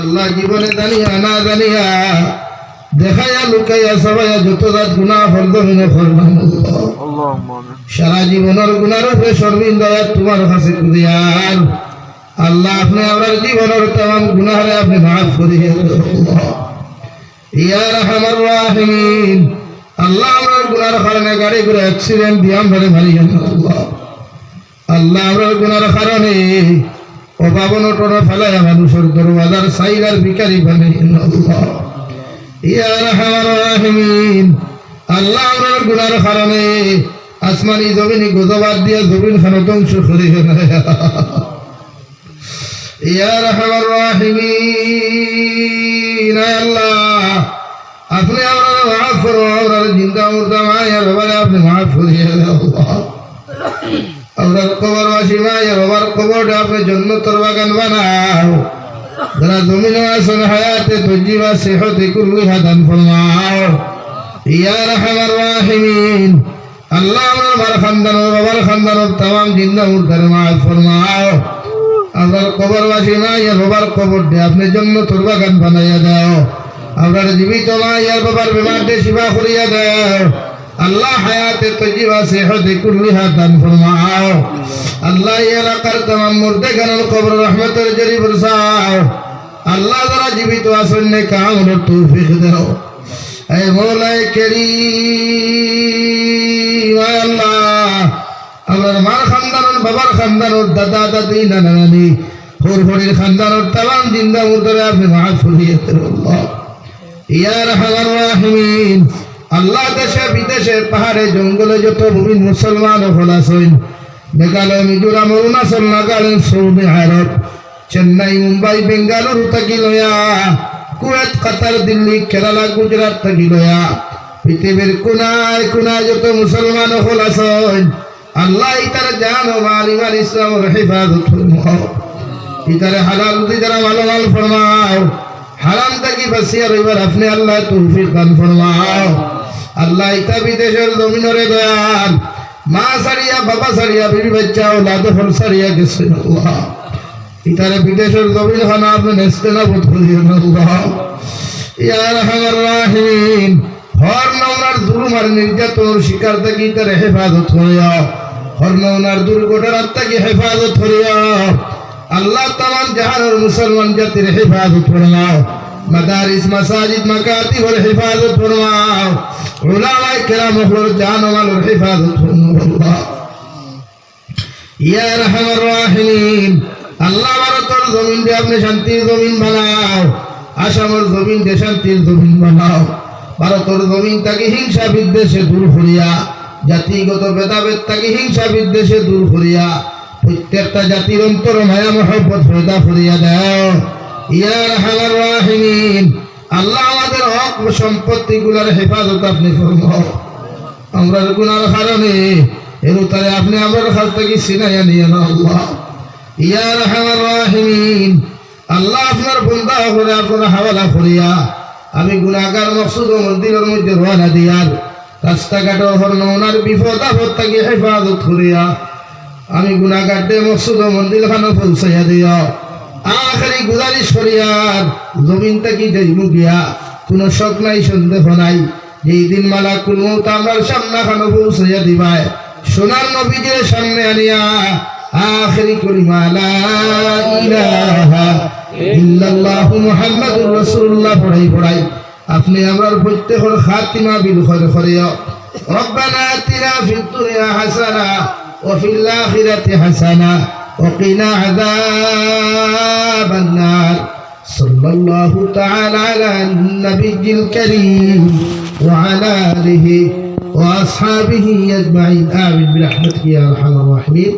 আল্লাহ জীবনে জানিয়া না জানিয়া দেখাইয়া লুকাইয়া সবাইয়া যত রাত গুনাহ ফলদমিনে করলাম সারা জীবনের গুনার উপরে সর্বিন্দয়া তোমার কাছে কুদিয়ার আল্লাহ আপনি আমার জীবনের তাম গুনাহরে আপনি মাফ করিয়ে ইয়া রাহমার রাহিমিন আল্লাহ আমার গুনার কারণে গাড়ি করে অ্যাক্সিডেন্ট দিয়ে আমরা মারিয়া আল্লাহ আল্লাহ আমার গুনার কারণে অভাবন টোনা ফেলাইয়া মানুষের দরওয়াজার সাইলার ভিখারি বানাইয়া আল্লাহ ইয়া রাহমার রাহিমিন আল্লাহ আমার গুনার কারণে আসমানি জমিনি গোদবাদ দিয়ে জমিন খানো ধ্বংস করে ইয়া রাহমার রাহিমিন আল্লাহ আপনি আমরা মাফ করো আমরা জিন্দা মুর্দা মায়ের বাবারে আপনি মাফ করিয়ে আল্লাহ আমরা কবরবাসী মায়ের বাবার কবরটা আপনি জান্নাতের বাগান বানাও যারা জমিনে আছেন হায়াতে তজ্জিবা সেহতে কুল্লিহা দান ফরমাও ইয়া রাহমার রাহিমিন আল্লাহ আমার মার খানদানোর বাবার খানদানোর তাম জিন্দা মুর্দার মাফ ফরমাও আমরা কবরবাসী মায়ের বাবার কবরটা আপনি জান্নাতের বাগান বানাইয়া দাও আমরা জীবিত মায়ের বাবার বিমানতে শিফা করিয়া দাও আল্লাহ হায়াতে তজ্জিবা সেহতে কুল্লিহা দান ফরমাও আল্লাহ এলাকার তাম মুর্দাগানের কবর রহমতের জরি বরসাও আল্লাহ যারা জীবিত আছেন নেক আমলের তৌফিক দাও এ মওলাই কারীম আল্লাহ আমার মার খানদানোর বাবার খানদানোর দাদা দাদি নানা নানি হুরহুরির খানদানোর তাম জিন্দা মুর্দারে আপনি মাফ করিয়ে দেন আল্লাহ ইয়া রাহমার রাহিমিন আল্লাহ দেশে বিদেশে পাহাড়ে জঙ্গলে যত মুমিন মুসলমান হল আছেন মেঘালয় মিজোরাম অরুণাচল নাগাল্যান্ড সৌদি আরব চেন্নাই মুম্বাই বেঙ্গালুরু থাকি লয়া কুয়েত কাতার দিল্লি কেরালা গুজরাট থাকি লয়া পৃথিবীর কোনায় কোনায় যত মুসলমান হল আছেন আল্লাহ ইতার জান ও মাল ইমান ইসলামের হেফাজত ফরমাও ইতারে হালাল রুজি যারা মালামাল ফরমাও হারাম থাকি বাঁচিয়া রইবার আপনি আল্লাহ তৌফিক দান ফরমাও আল্লাহ ইতা বিদেশের জমিনরে দয়াল মা সারিয়া বাবা সারিয়া বিবি বাচ্চা ওলাদ ফল সারিয়া গেছে আল্লাহ ইতারে বিদেশের জমিন খানা আপনি নেস্তে না বোধ করিয়েন আল্লাহ ইয়া রাহমার রাহিমিন হর নওনার জুলুম আর নির্যাতনের শিকার থাকি ইতারে হেফাজত করিয়া হর নওনার দুর্ঘটনার থাকি হেফাজত করিয়া আল্লাহ তাআলা জাহানের মুসলমান জাতির হেফাজত ফরমাও মাদারিস মাসাজিদ মাকাতিবের হেফাজত ফরমাও উলামায়ে কেরামের জান ও মালের হেফাজত ফরমাও আল্লাহ ইয়া রাহমার রাহিমিন আল্লাহ ভারতের জমিন দিয়ে আপনি শান্তির জমিন বানাও আসামের জমিন দিয়ে শান্তির জমিন বানাও ভারতের জমিন থেকে হিংসা বিদ্বেষে দূর করিয়া জাতিগত ভেদাভেদ থেকে হিংসা বিদ্বেষে দূর করিয়া প্রত্যেকটা জাতির অন্তর মায়া মহব্বত পয়দা করিয়া দাও ইয়া রাহমার রাহিমিন আল্লাহ আমাদের হক ও সম্পত্তি গুলার হেফাজত আপনি ফরমাও আমরা গুনার কারণে এর উত্তরে আপনি আমার কাছ থেকে ছিনাইয়া নিয়ে নাও আল্লাহ ইয়া রাহমার রাহিমিন আল্লাহ আপনার বান্দা করে আপনার হাওয়ালা করিয়া আমি গুনাহগার মকসুদ ও মন্দিরের মধ্যে রওনা দিয়ার রাস্তাঘাটের হরনওনার বিপদ আপদ থেকে হেফাজত করিয়া আমি গুনাহগারদের মকসুদ ও মন্দির খানো পৌঁছাইয়া দিও আখেরি গুজারিশ করিয়ার জমিন থেকে যাইমু গিয়া কোনো শক নাই সন্দেহ নাই যেই দিন মালাকুল মউত আমার সামনে খানো পৌঁছাইয়া দিবায় সোনার নবীদের সামনে আনিয়া আখেরি কলিমা লা ইলাহা ইল্লাল্লাহু মুহাম্মাদুর রাসূলুল্লাহ পড়াই আপনি আমার প্রত্যেকের খাতিমা বিল খৈর করিও রব্বানা আতিনা ফিদ দুনিয়া হাসানা ওয়া ফিল আখিরাতি হাসানা ওয়া কিনা আযাবান নার সাল্লাল্লাহু তাআলা আলা নবিয়্যিল কারীম ওয়া আলা আলিহি ওয়া আসহাবিহি আজমাইন আমিন বিরহমাতিকা ইয়া আরহামার রাহিমিন।